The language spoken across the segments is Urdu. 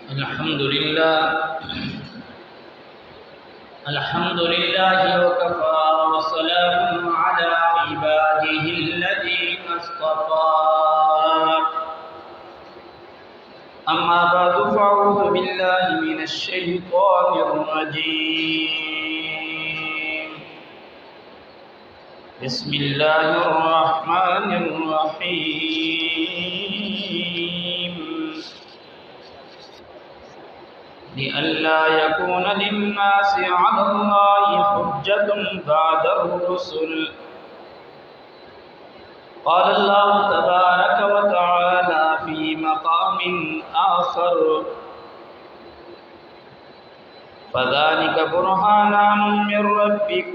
الحمد لله وكفى وسلام على عباده الذين اصطفى أما بعد فأعوذ بالله من الشيطان الرجيم بسم الله الرحمن الرحيم لئلا يكون للناس على الله حجة بعد الرسل قال الله تبارك وتعالى في مقام آخر فذلك برهانان من ربك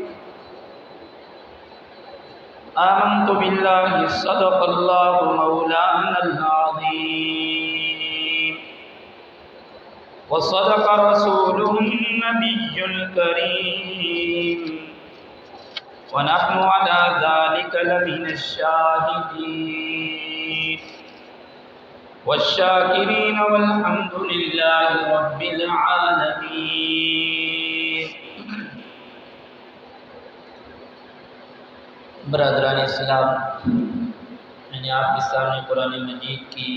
آمنت بالله صدق الله مولانا العظيم وصدق رسوله النبي الكريم ونحن على ذلك لمن الشاهدين والشاكرين والحمد لله رب العالمين. برادران اسلام، میں نے آپ کے سامنے قرآن مجید کی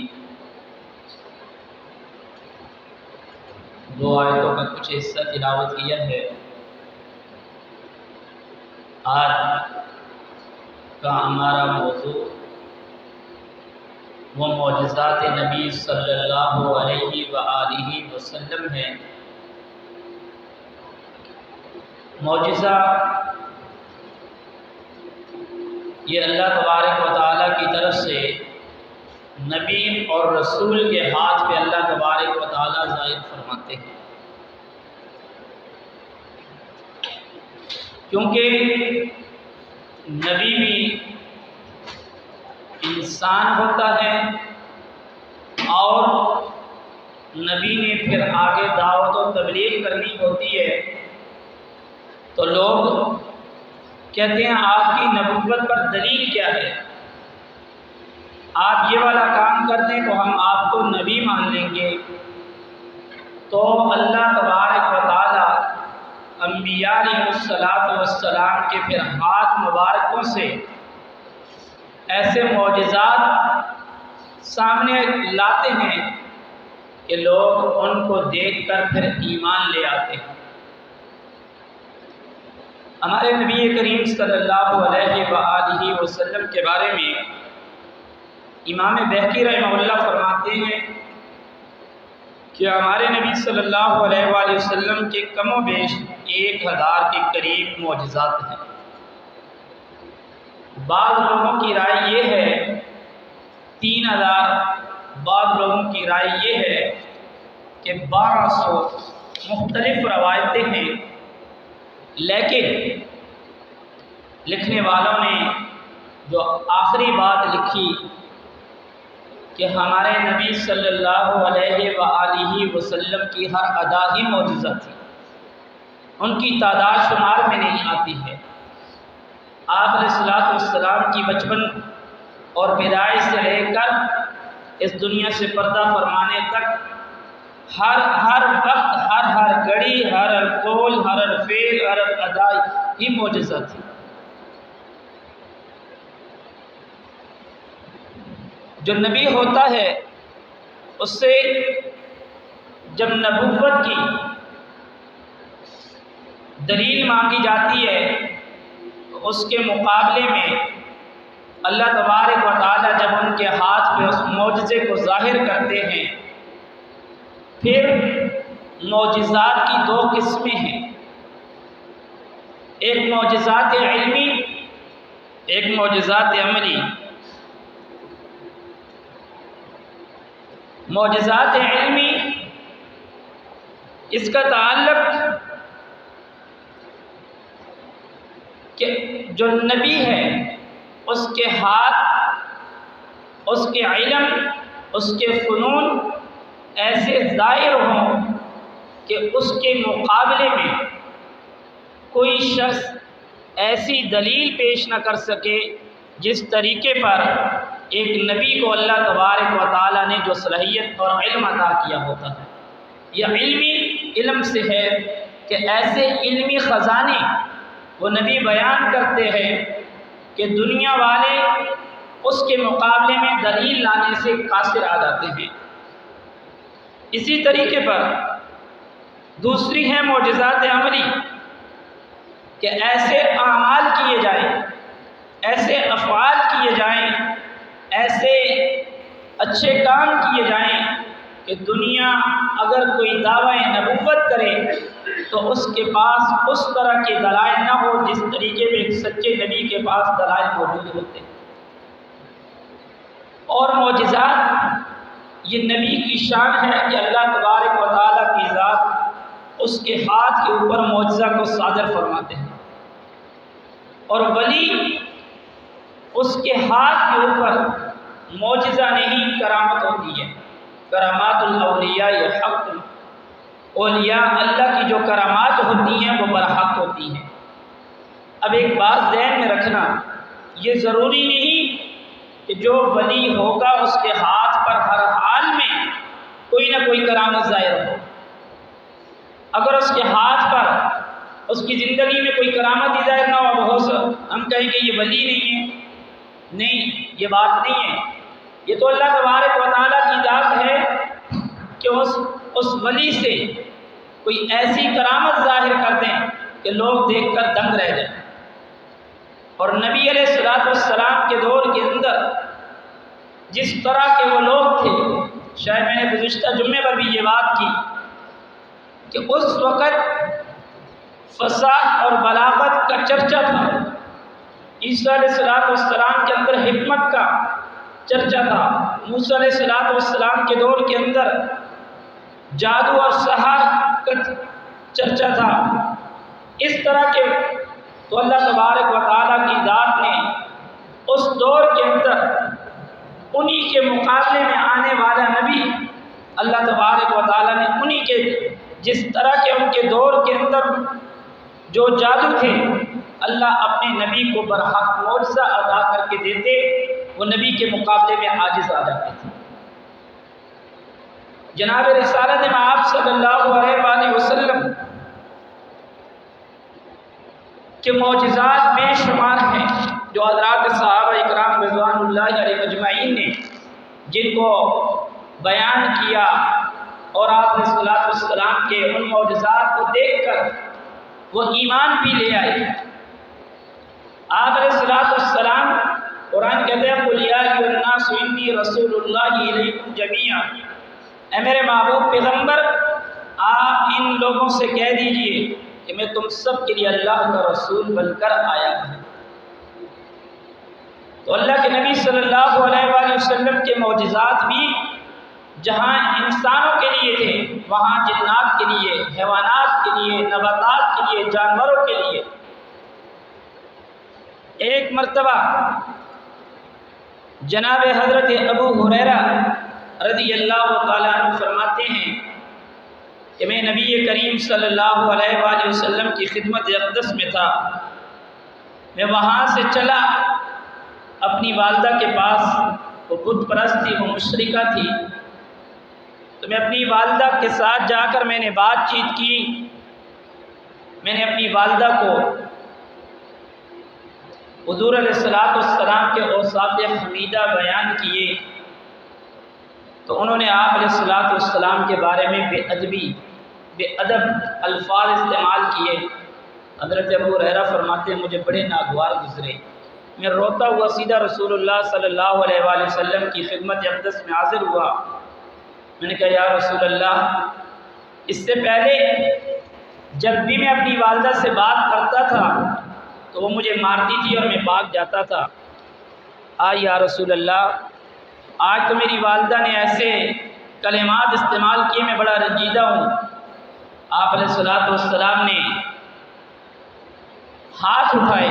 دو آیتوں کا کچھ حصہ تلاوت کیا ہے. آج کا ہمارا موضوع وہ معجزات نبی صلی اللہ علیہ وآلہ وسلم ہے. معجزہ یہ اللہ تبارک و تعالیٰ کی طرف سے نبی اور رسول کے ہاتھ پہ اللہ تبارک و تعالیٰ ظاہر فرماتے ہیں، کیونکہ نبی بھی انسان ہوتا ہے اور نبی نے پھر آگے دعوت و تبلیغ کرنی ہوتی ہے. تو لوگ کہتے ہیں آپ کی نبوت پر دلیل کیا ہے؟ آپ یہ والا کام کر دیں تو ہم آپ کو نبی مان لیں گے. تو اللہ تبارک و تعالیٰ انبیاء علیہ السلام کے پھر ہاتھ مبارکوں سے ایسے معجزات سامنے لاتے ہیں کہ لوگ ان کو دیکھ کر پھر ایمان لے آتے ہیں. ہمارے نبی کریم صلی اللہ علیہ وآلہ وسلم کے بارے میں امام بہقی رحمہ اللہ فرماتے ہیں کہ ہمارے نبی صلی اللہ علیہ وآلہ وسلم کے کم و بیش 1000 کے قریب معجزات ہیں. بعض لوگوں کی رائے یہ ہے 3000، بعض لوگوں کی رائے یہ ہے کہ 1200 مختلف روایتیں ہیں. لیکن لکھنے والوں نے جو آخری بات لکھی کہ ہمارے نبی صلی اللہ علیہ وآلہ وسلم کی ہر ادا ہی معجزہ تھی، ان کی تعداد شمار میں نہیں آتی ہے. آپ علیہ السلام کی بچپن اور پیدائش سے لے کر اس دنیا سے پردہ فرمانے تک ہر وقت ہر گھڑی ہر قول ہر فعل ہر ادا ہی معجزہ تھی. جو نبی ہوتا ہے اس سے جب نبوت کی دلیل مانگی جاتی ہے تو اس کے مقابلے میں اللہ تبارک و تعالیٰ جب ان کے ہاتھ پہ اس معجزے کو ظاہر کرتے ہیں. پھر معجزات کی 2 قسمیں ہیں، ایک معجزات علمی، ایک معجزات عملی. معجزات علمی اس کا تعلق کہ جو نبی ہے اس کے ہاتھ، اس کے علم، اس کے فنون ایسے ظاہر ہوں کہ اس کے مقابلے میں کوئی شخص ایسی دلیل پیش نہ کر سکے جس طریقے پر ایک نبی کو اللہ تبارک و تعالیٰ نے جو صلاحیت اور علم عطا کیا ہوتا ہے. یہ علمی علم سے ہے کہ ایسے علمی خزانے وہ نبی بیان کرتے ہیں کہ دنیا والے اس کے مقابلے میں دلیل لانے سے قاصر آ جاتے ہیں۔ اسی طریقے پر دوسری ہے معجزات عملی، کہ ایسے اعمال کیے جائیں، ایسے افعال کیے جائیں، ایسے اچھے کام کیے جائیں کہ دنیا اگر کوئی دعوی نبوت کرے تو اس کے پاس اس طرح کے دلائل نہ ہو جس طریقے میں ایک سچے نبی کے پاس دلائل موجود ہوتے ہیں۔ اور معجزات یہ نبی کی شان ہے کہ اللہ تبارک و تعالیٰ کی ذات اس کے ہاتھ کے اوپر معجزہ کو صادر فرماتے ہیں، اور ولی اس کے ہاتھ کے اوپر معجزہ نہیں کرامت ہوتی ہے۔ کرامات الاولیاء حق، اولیاء اللہ کی جو کرامات ہوتی ہیں وہ برحق ہوتی ہیں۔ اب ایک بات ذہن میں رکھنا، یہ ضروری نہیں کہ جو ولی ہوگا اس کے ہاتھ پر ہر حال میں کوئی نہ کوئی کرامت ظاہر ہو۔ اگر اس کے ہاتھ پر اس کی زندگی میں کوئی کرامت ہی ظاہر نہ ہو، ہم کہیں کہ یہ ولی نہیں ہے۔ نہیں، یہ بات نہیں ہے۔ یہ تو اللہ تبارک و تعالیٰ کی ذات ہے کہ اس ولی سے کوئی ایسی کرامت ظاہر کر دیں کہ لوگ دیکھ کر دنگ رہ جائیں۔ اور نبی علیہ الصلوۃ والسلام کے دور کے اندر جس طرح کے وہ لوگ تھے، شاید میں نے گزشتہ جمعے پر بھی یہ بات کی کہ اس وقت فصاحت اور بلاغت کا چرچا تھا، عیسیٰ علیہ الصلوۃ والسلام کے اندر حکمت کا چرچا تھا، موسیٰ علیہ الصلوۃ والسلام کے دور کے اندر جادو اور سحر کا چرچا تھا۔ اس طرح کے تو اللہ تبارک و تعالیٰ کی ذات نے اس دور کے اندر انہی کے مقابلے میں آنے والا نبی، اللہ تبارک و تعالیٰ نے انہی کے جس طرح کے ان کے دور کے اندر جو جادو تھے، اللہ اپنے نبی کو برحق معجزہ عطا کر کے دیتے، وہ نبی کے مقابلے میں عاجز آ جاتے تھے۔ جناب رسالت مآب صلی اللہ علیہ وآلہ وسلم کے معجزات بے شمار ہیں جو حضرات صحابہ اکرام رضوان اللہ علیہ اجمعین نے جن کو بیان کیا، اور آپ علیہ الصلوۃ والسلام کے ان معجزات کو دیکھ کر وہ ایمان بھی لے آئے۔ آپ علیہ الصلوۃ والسلام قرآن کہتے ہیں قُلْ یَا أَیُّھَا النَّاسُ إِنِّی رَسُولُ اللَّهِ إِلَیکُم جَمِیعًا، اے میرے محبوب پیغمبر، آپ ان لوگوں سے کہہ دیجئے کہ میں تم سب کے لیے اللہ کا رسول بن کر آیا ہوں۔ تو اللہ کے نبی صلی اللہ علیہ وآلہ وسلم کے معجزات بھی جہاں انسانوں کے لیے تھے، وہاں جنات کے لیے، حیوانات کے لیے، نباتات کے لیے، جانوروں کے لیے۔ ایک مرتبہ جناب حضرت ابو ہریرہ رضی اللہ تعالیٰ عنہ فرماتے ہیں کہ میں نبی کریم صلی اللہ علیہ وآلہ وسلم کی خدمت اقدس میں تھا، میں وہاں سے چلا اپنی والدہ کے پاس، وہ بت پرست تھی، وہ مشرکہ تھی، تو میں اپنی والدہ کے ساتھ جا کر میں نے بات چیت کی، میں نے اپنی والدہ کو حضور علیہ السلام کے اوصاف حمیدہ بیان کیے، تو انہوں نے آپ علیہ السلام کے بارے میں بے ادب الفاظ استعمال کیے۔ حضرت ابو ہریرہ فرماتے ہیں مجھے بڑے ناگوار گزرے، میں روتا ہوا سیدھا رسول اللہ صلی اللہ علیہ وآلہ وسلم کی خدمت اقدس میں حاضر ہوا۔ میں نے کہا یا رسول اللہ، اس سے پہلے جب بھی میں اپنی والدہ سے بات کرتا تھا تو وہ مجھے مارتی تھی اور میں بھاگ جاتا تھا، آج یا رسول اللہ آج تو میری والدہ نے ایسے کلمات استعمال کیے، میں بڑا رنجیدہ ہوں۔ آپ علیہ السلام نے ہاتھ اٹھائے،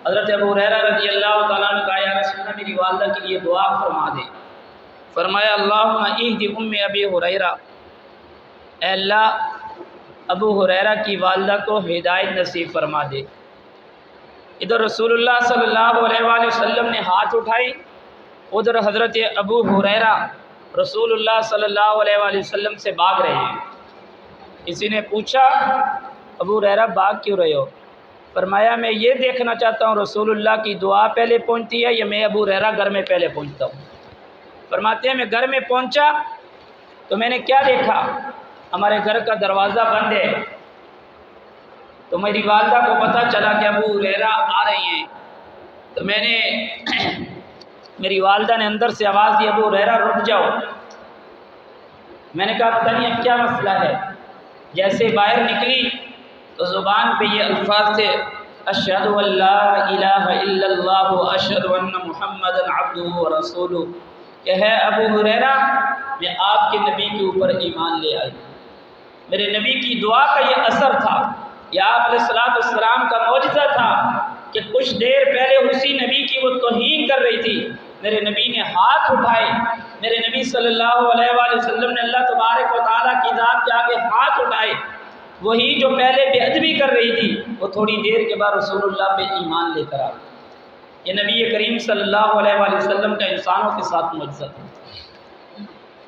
حضرت ابو ہریرہ رضی اللہ تعالیٰ عنہ کہا یا رسول اللہ میری والدہ کے لیے دعا فرما دے۔ فرمایا اللہم اہد ام ابی ہریرہ، اے اللہ ابو ہریرہ کی والدہ کو ہدایت نصیب فرما دے۔ ادھر رسول اللہ صلی اللہ علیہ وآلہ وسلم نے ہاتھ اٹھائی، ادھر حضرت ابو ہریرہ رسول اللہ صلی اللہ علیہ وآلہ وسلم سے بھاگ رہے ہیں۔ کسی نے پوچھا ابو ہریرہ بھاگ کیوں رہے ہو؟ فرمایا میں یہ دیکھنا چاہتا ہوں رسول اللہ کی دعا پہلے پہنچتی ہے یا میں ابو ہریرہ گھر میں پہلے پہنچتا ہوں۔ فرماتے ہیں میں گھر میں پہنچا تو میں نے کیا دیکھا، ہمارے گھر کا دروازہ بند ہے، تو میری والدہ کو پتہ چلا کہ ابو ہریرہ آ رہی ہیں، تو میں نے میری والدہ نے اندر سے آواز دی ابو ہریرہ رک جاؤ۔ میں نے کہا پتہ نہیں اب کیا مسئلہ ہے۔ جیسے باہر نکلی تو زبان پہ یہ الفاظ تھے اشہد ان لا الہ الا اللہ اشہد ان محمد عبدہ ورسولہ، کہ ہے ابو ہریرہ میں آپ کے نبی کے اوپر ایمان لے آئی۔ میرے نبی کی دعا کا یہ اثر تھا، یہ آپ علیہ السلام کا معجزہ تھا کہ کچھ دیر پہلے اسی نبی کی وہ توہین کر رہی تھی، میرے نبی نے ہاتھ اٹھائے، میرے نبی صلی اللہ علیہ وآلہ وسلم نے اللہ تبارک و تعالیٰ کی ذات کے آگے ہاتھ اٹھائے، وہی جو پہلے بے ادبی کر رہی تھی وہ تھوڑی دیر کے بعد رسول اللہ پہ ایمان لے کر آ گئی۔ یہ نبی کریم صلی اللہ علیہ وآلہ وسلم کا انسانوں کے ساتھ معجزہ تھا۔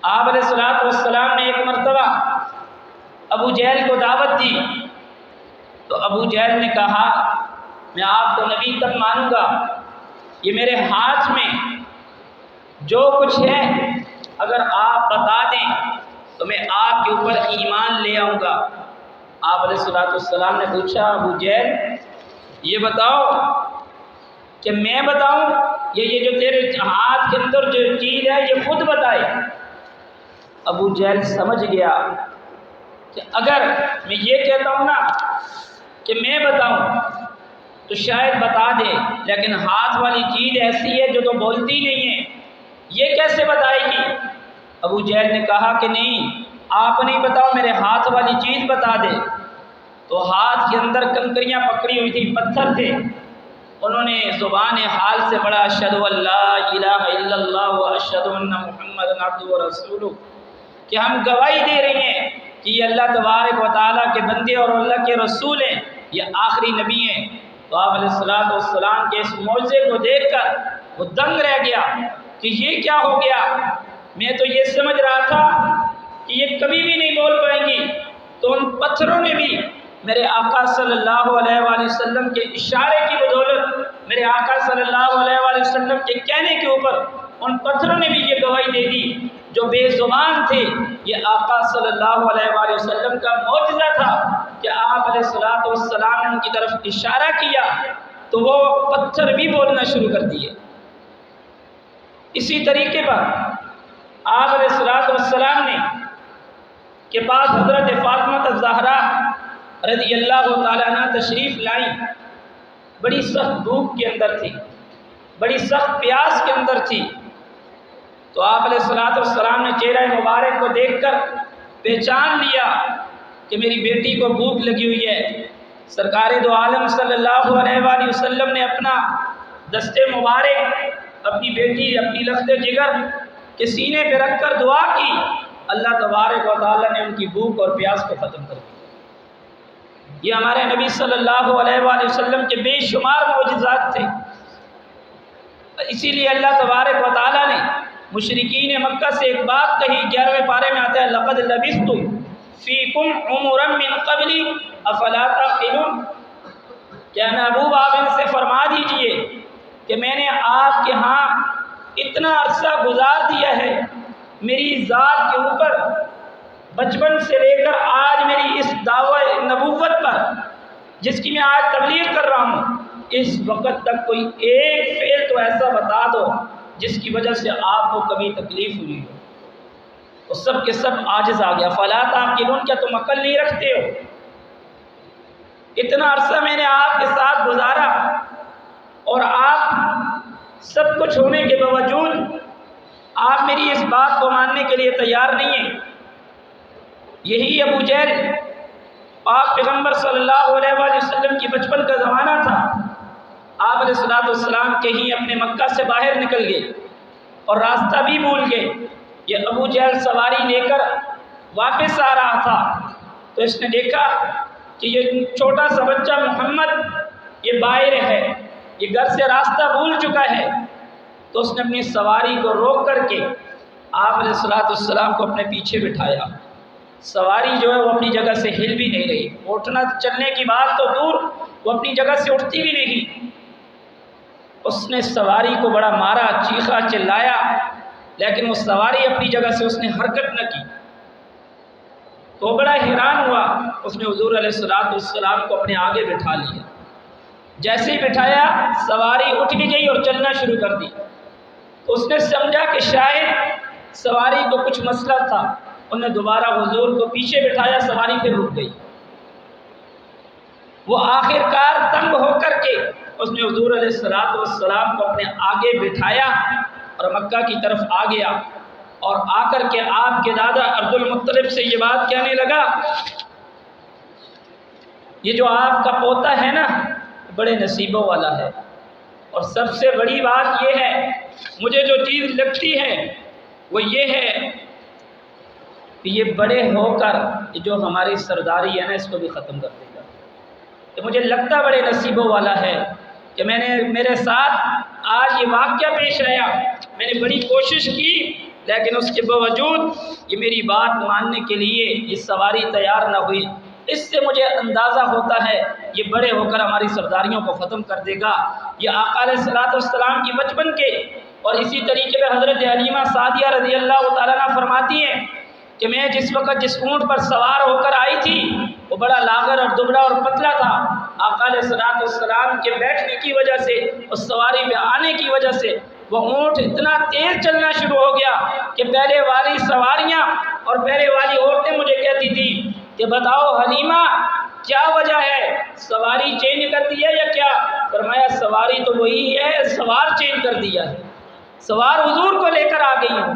آپ علیہ السلام نے ایک مرتبہ ابو جہل کو دعوت دی تو ابو جہل نے کہا میں آپ کو نبی تب مانوں گا، یہ میرے ہاتھ میں جو کچھ ہے اگر آپ بتا دیں تو میں آپ کے اوپر ایمان لے آؤں گا۔ آپ علیہ السلام نے پوچھا ابو جہل یہ بتاؤ کہ میں بتاؤں یا یہ جو تیرے ہاتھ کے اندر جو چیز ہے یہ خود بتائے؟ ابو جہل سمجھ گیا کہ اگر میں یہ کہتا ہوں نا کہ میں بتاؤں تو شاید بتا دے، لیکن ہاتھ والی چیز ایسی ہے جو تو بولتی نہیں ہے، یہ کیسے بتائے گی؟ ابو جہل نے کہا کہ نہیں آپ نہیں بتاؤ، میرے ہاتھ والی چیز بتا دے۔ تو ہاتھ کے اندر کنکریاں پکڑی ہوئی تھی، پتھر تھے، انہوں نے زبان حال سے پڑھا اشہد ان لا الہ الا اللہ و اشہد ان محمد عبدہ و رسولہ، کہ ہم گواہی دے رہے ہیں کہ یہ اللہ تبارک و تعالیٰ کے بندے اور اللہ کے رسول ہیں، یہ آخری نبی ہیں۔ تو آپ علیہ السلام کے اس معجزے کو دیکھ کر وہ دنگ رہ گیا کہ یہ کیا ہو گیا، میں تو یہ سمجھ رہا تھا کہ یہ کبھی بھی نہیں بول پائیں گی، تو ان پتھروں نے بھی میرے آقا صلی اللہ علیہ وآلہ وسلم کے اشارے کی بدولت، میرے آقا صلی اللہ علیہ وآلہ وسلم کے کہنے کے اوپر ان پتھروں نے بھی یہ گواہی دے دی جو بے زبان تھے۔ یہ آقا صلی اللہ علیہ وآلہ وسلم کا معجزہ تھا کہ آپ علیہ السلام نے ان کی طرف اشارہ کیا تو وہ پتھر بھی بولنا شروع کر دیے۔ اسی طریقے پر آپ علیہ السلام نے کے پاس حضرت فاطمہ الزہرا رضی اللہ تعالیٰ عنہ تشریف لائیں، بڑی سخت بھوک کے اندر تھی، بڑی سخت پیاس کے اندر تھی، تو آپ علیہ السلام نے چہرہ مبارک کو دیکھ کر پہچان لیا کہ میری بیٹی کو بھوک لگی ہوئی ہے۔ سرکار دو عالم صلی اللہ علیہ وآلہ وسلم نے اپنا دست مبارک اپنی بیٹی اپنی لخت جگر کے سینے پہ رکھ کر دعا کی، اللہ تبارک و تعالیٰ نے ان کی بھوک اور پیاس کو ختم کر دیا۔ یہ ہمارے نبی صلی اللہ علیہ وآلہ وسلم کے بے شمار معجزات تھے۔ اسی لیے اللہ تبارک و تعالیٰ نے مشرکین مکہ سے ایک بات کہی، 11ویں پارے میں آتا ہے لقد لبثت فیکم عمرا من قبل افلا تعقلون، کیا محبوب آپ ان سے فرما دیجئے کہ میں نے آپ کے ہاں اتنا عرصہ گزار دیا ہے، میری ذات کے اوپر بچپن سے لے کر آج میری اس دعوی نبوت پر جس کی میں آج تبلیغ کر رہا ہوں، اس وقت تک کوئی ایک فعل تو ایسا بتا دو جس کی وجہ سے آپ کو کبھی تکلیف ہوئی ہو۔ وہ سب کے سب عاجز آ گیا۔ فلا تعقلون، کیا تم عقل نہیں رکھتے ہو؟ اتنا عرصہ میں نے آپ کے ساتھ گزارا اور آپ سب کچھ ہونے کے باوجود آپ میری اس بات کو ماننے کے لیے تیار نہیں ہیں۔ یہی ابو جہل، پاک پیغمبر صلی اللہ علیہ وآلہ وسلم کی بچپن کا زمانہ تھا، آپ علیہ السلام کہیں اپنے مکہ سے باہر نکل گئے اور راستہ بھی بھول گئے۔ یہ ابو جہل سواری لے کر واپس آ رہا تھا تو اس نے دیکھا کہ یہ چھوٹا سا بچہ محمد یہ باہر ہے، یہ گھر سے راستہ بھول چکا ہے، تو اس نے اپنی سواری کو روک کر کے آپ علیہ السلام کو اپنے پیچھے بٹھایا سواری جو ہے وہ اپنی جگہ سے ہل بھی نہیں رہی، اٹھنا چلنے کی بات تو دور، وہ اپنی جگہ سے اٹھتی بھی نہیں۔ اس نے سواری کو بڑا مارا، چیخا چلایا، لیکن وہ سواری اپنی جگہ سے اس نے حرکت نہ کی۔ تو بڑا حیران ہوا، اس نے حضور علیہ السلام کو اپنے آگے بٹھا لیا۔ جیسے ہی بٹھایا سواری اٹھ بھی گئی اور چلنا شروع کر دی۔ تو اس نے سمجھا کہ شاید سواری کو کچھ مسئلہ تھا، انہوں نے دوبارہ حضور کو پیچھے بٹھایا، سواری پھر رک گئی۔ وہ آخر کار تنگ ہو کر کے اس نے حضور علیہ السلام کو اپنے آگے بٹھایا اور مکہ کی طرف آ گیا، اور آ کر کے آپ کے دادا عبد المطلب سے یہ بات کہنے لگا، یہ جو آپ کا پوتا ہے نا بڑے نصیبوں والا ہے، اور سب سے بڑی بات یہ ہے، مجھے جو چیز لگتی ہے وہ یہ ہے کہ یہ بڑے ہو کر جو ہماری سرداری ہے نا اس کو بھی ختم کر دے گا۔ کہ مجھے لگتا بڑے نصیبوں والا ہے کہ میرے ساتھ آج یہ واقعہ پیش آیا، میں نے بڑی کوشش کی لیکن اس کے باوجود یہ میری بات ماننے کے لیے یہ سواری تیار نہ ہوئی۔ اس سے مجھے اندازہ ہوتا ہے یہ بڑے ہو کر ہماری سرداریوں کو ختم کر دے گا۔ یہ آقا علیہ السلام کی بچپن کے، اور اسی طریقے پہ حضرت حلیمہ سعدیہ رضی اللہ تعالیٰ عنہ فرماتی ہیں کہ میں جس وقت جس اونٹ پر سوار ہو کر آئی تھی وہ بڑا لاغر اور دبلا اور پتلا تھا۔ آقا علیہ السلام کے بیٹھنے کی وجہ سے، اس سواری پہ آنے کی وجہ سے وہ اونٹ اتنا تیز چلنا شروع ہو گیا کہ پہلے والی سواریاں اور پہلے والی عورتیں مجھے کہتی تھی کہ بتاؤ حلیمہ کیا وجہ ہے، سواری چینج کر دی ہے یا کیا؟ فرمایا سواری تو وہی ہے، سوار چینج کر دیا ہے، سوار حضور کو لے کر آ گئی ہوں۔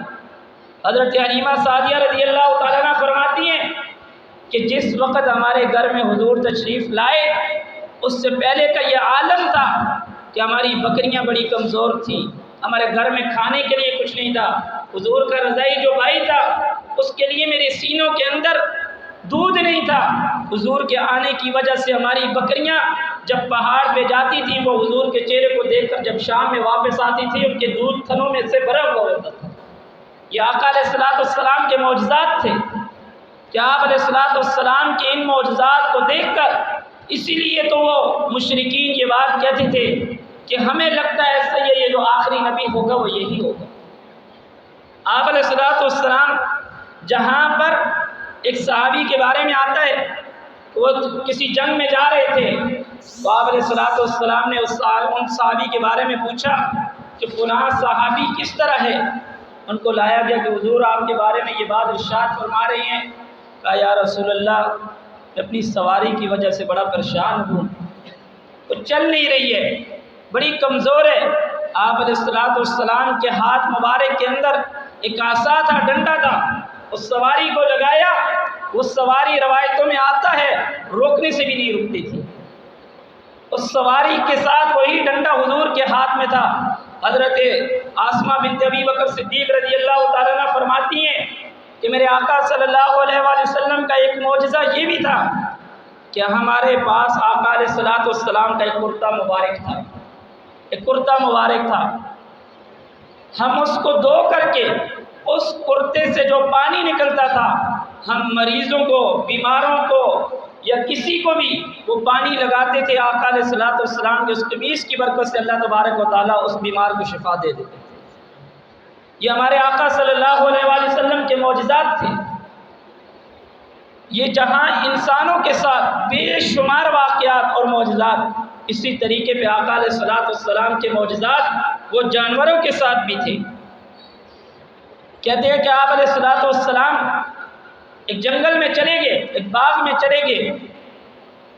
حضرت حلیمہ سعدیہ رضی اللہ تعالیٰ عنہ فرماتی ہیں کہ جس وقت ہمارے گھر میں حضور تشریف لائے اس سے پہلے کا یہ عالم تھا کہ ہماری بکریاں بڑی کمزور تھیں، ہمارے گھر میں کھانے کے لیے کچھ نہیں تھا، حضور کا رضائی جو بھائی تھا اس کے لیے میرے سینوں کے اندر دودھ نہیں تھا۔ حضور کے آنے کی وجہ سے ہماری بکریاں جب پہاڑ پہ جاتی تھیں وہ حضور کے چہرے کو دیکھ کر جب شام میں واپس آتی تھی ان کے دودھ تھنوں میں سے بھرا ہوا ہوتا تھا۔ یہ آقا علیہ السلام کے معجزات تھے کہ آپ علیہ السلام کے ان معجزات کو دیکھ کر اسی لیے تو وہ مشرکین یہ بات کہتے تھے کہ ہمیں لگتا ہے ایسا یہ جو آخری نبی ہوگا وہ یہی ہوگا۔ آپ علیہ السلام جہاں پر ایک صحابی کے بارے میں آتا ہے وہ کسی جنگ میں جا رہے تھے تو آپ علیہ السلام نے ان صحابی کے بارے میں پوچھا کہ فلاں صحابی کس طرح ہے؟ ان کو لایا گیا کہ حضور آپ کے بارے میں یہ بات ارشاد فرما رہے ہیں۔ کہا یا رسول اللہ میں اپنی سواری کی وجہ سے بڑا پریشان ہوں، وہ چل نہیں رہی ہے، بڑی کمزور ہے۔ آپ علیہ السلام کے ہاتھ مبارک کے اندر ایک عصا تھا، ڈنڈا تھا، اس سواری کو لگایا، وہ سواری روایتوں میں آتا ہے روکنے سے بھی نہیں رکتی تھی، اس سواری کے ساتھ وہی ڈنڈا حضور کے ہاتھ میں تھا۔ حضرت آسمہ بنت ابی بکر صدیق رضی اللہ تعالیٰ عنہ فرماتی ہیں کہ میرے آقا صلی اللہ علیہ وآلہ وسلم کا ایک معجزہ یہ بھی تھا کہ ہمارے پاس آقا علیہ السلام کا ایک کرتا مبارک تھا، ایک کرتا مبارک تھا، ہم اس کو دھو کر کے اس کرتے سے جو پانی نکلتا تھا ہم مریضوں کو، بیماروں کو یا کسی کو بھی وہ پانی لگاتے تھے، آقا علیہ السلام کے اس قمیص کی برکت سے اللہ تبارک و تعالیٰ اس بیمار کو شفا دے دیتے تھے۔ یہ ہمارے آقا صلی اللہ علیہ وآلہ وسلم کے معجزات تھے۔ یہ جہاں انسانوں کے ساتھ بے شمار واقعات اور معجزات، اسی طریقے پہ آقا علیہ السلام کے معجزات وہ جانوروں کے ساتھ بھی تھے۔ کہتے ہیں کہ آپ علیہ السلام ایک جنگل میں چلے گئے، ایک باغ میں چلے گئے،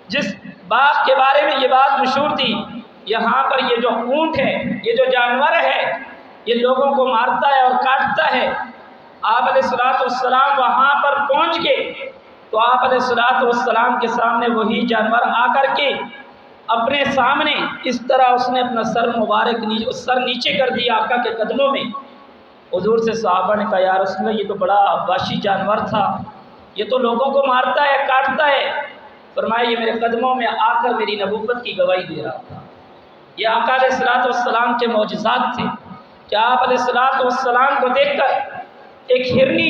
جس باغ کے بارے میں یہ بات مشہور تھی یہاں پر یہ جو اونٹ ہے، یہ جو جانور ہے یہ لوگوں کو مارتا ہے اور کاٹتا ہے۔ آپ علیہ السلام وہاں پر پہنچ گئے تو آپ علیہ السلام کے سامنے وہی جانور آ کر کے اپنے سامنے اس طرح اس نے اپنا سر مبارک سر نیچے کر دیا آقا کے قدموں میں۔ حضور سے صحابہ نے کہا یا رسول اللہ یہ تو بڑا وحشی جانور تھا، یہ تو لوگوں کو مارتا ہے کاٹتا ہے۔ فرمایا یہ میرے قدموں میں آ کر میری نبوت کی گواہی دے رہا تھا۔ یہ آقا علیہ السلام کے معجزات تھے کہ آپ علیہ السلام کو دیکھ کر ایک ہرنی